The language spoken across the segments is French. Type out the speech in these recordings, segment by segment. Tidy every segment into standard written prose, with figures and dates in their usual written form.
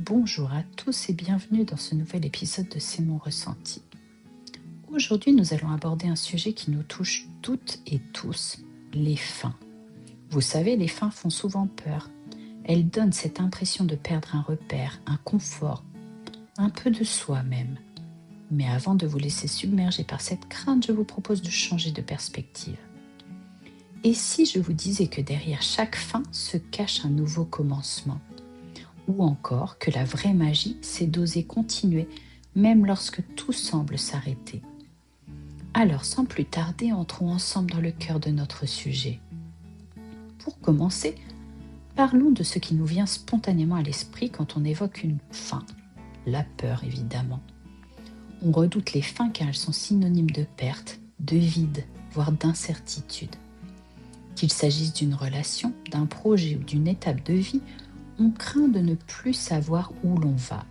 Bonjour à tous et bienvenue dans ce nouvel épisode de C'est mon ressenti. Aujourd'hui, nous allons aborder un sujet qui nous touche toutes et tous, les fins. Vous savez, les fins font souvent peur. Elles donnent cette impression de perdre un repère, un confort, un peu de soi même. Mais avant de vous laisser submerger par cette crainte, je vous propose de changer de perspective. Et si je vous disais que derrière chaque fin se cache un nouveau commencement ? Ou encore que la vraie magie, c'est d'oser continuer, même lorsque tout semble s'arrêter. Alors, sans plus tarder, entrons ensemble dans le cœur de notre sujet. Pour commencer, parlons de ce qui nous vient spontanément à l'esprit quand on évoque une fin. La peur, évidemment. On redoute les fins car elles sont synonymes de perte, de vide, voire d'incertitude. Qu'il s'agisse d'une relation, d'un projet ou d'une étape de vie, on craint de ne plus savoir où l'on va,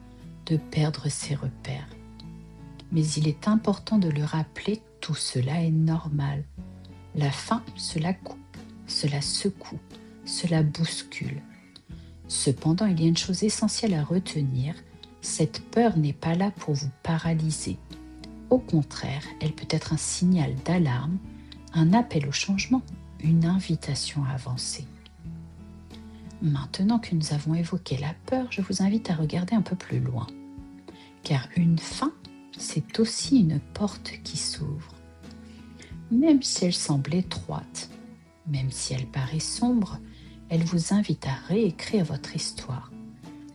de perdre ses repères. Mais il est important de le rappeler, tout cela est normal. La fin, cela coupe, cela secoue, cela bouscule. Cependant, il y a une chose essentielle à retenir, cette peur n'est pas là pour vous paralyser. Au contraire, elle peut être un signal d'alarme, un appel au changement, une invitation à avancer. Maintenant que nous avons évoqué la peur, je vous invite à regarder un peu plus loin. Car une fin, c'est aussi une porte qui s'ouvre. Même si elle semble étroite, même si elle paraît sombre, elle vous invite à réécrire votre histoire,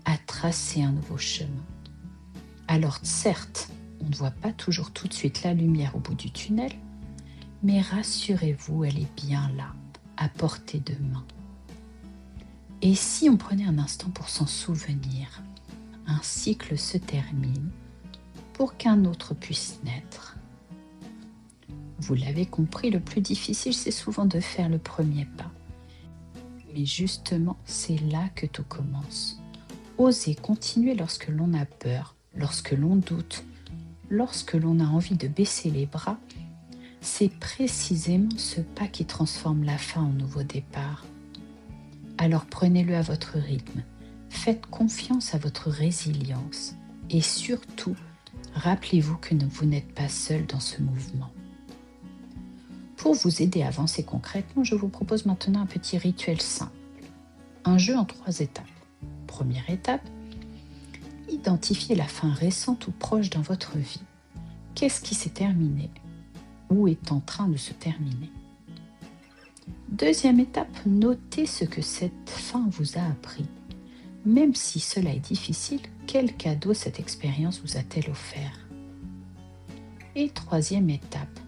à tracer un nouveau chemin. Alors certes, on ne voit pas toujours tout de suite la lumière au bout du tunnel, mais rassurez-vous, elle est bien là, à portée de main. Et si on prenait un instant pour s'en souvenir, un cycle se termine pour qu'un autre puisse naître. Vous l'avez compris, le plus difficile, c'est souvent de faire le premier pas. Mais justement, c'est là que tout commence. Oser continuer lorsque l'on a peur, lorsque l'on doute, lorsque l'on a envie de baisser les bras, c'est précisément ce pas qui transforme la fin en nouveau départ. Alors prenez-le à votre rythme, faites confiance à votre résilience et surtout, rappelez-vous que vous n'êtes pas seul dans ce mouvement. Pour vous aider à avancer concrètement, je vous propose maintenant un petit rituel simple, un jeu en 3 étapes. Première étape, identifiez la fin récente ou proche dans votre vie. Qu'est-ce qui s'est terminé ou est en train de se terminer ? Deuxième étape, notez ce que cette fin vous a appris. Même si cela est difficile, quel cadeau cette expérience vous a-t-elle offert ? Et troisième étape,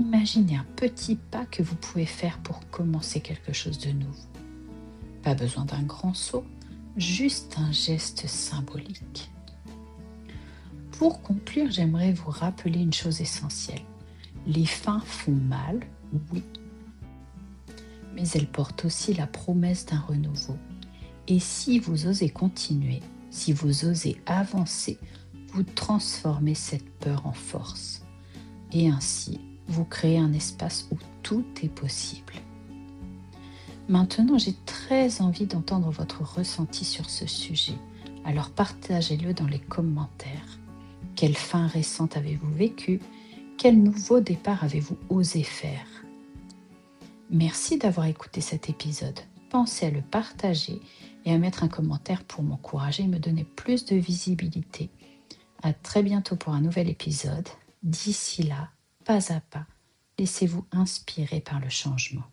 imaginez un petit pas que vous pouvez faire pour commencer quelque chose de nouveau. Pas besoin d'un grand saut, juste un geste symbolique. Pour conclure, j'aimerais vous rappeler une chose essentielle. Les fins font mal, oui, mais elles portent aussi la promesse d'un renouveau. Et si vous osez continuer, si vous osez avancer, vous transformez cette peur en force. Et ainsi, vous créez un espace où tout est possible. Maintenant, j'ai très envie d'entendre votre ressenti sur ce sujet. Alors partagez-le dans les commentaires. Quelle fin récente avez-vous vécue ? Quel nouveau départ avez-vous osé faire ? Merci d'avoir écouté cet épisode. Pensez à le partager et à mettre un commentaire pour m'encourager et me donner plus de visibilité. À très bientôt pour un nouvel épisode. D'ici là, pas à pas, laissez-vous inspirer par le changement.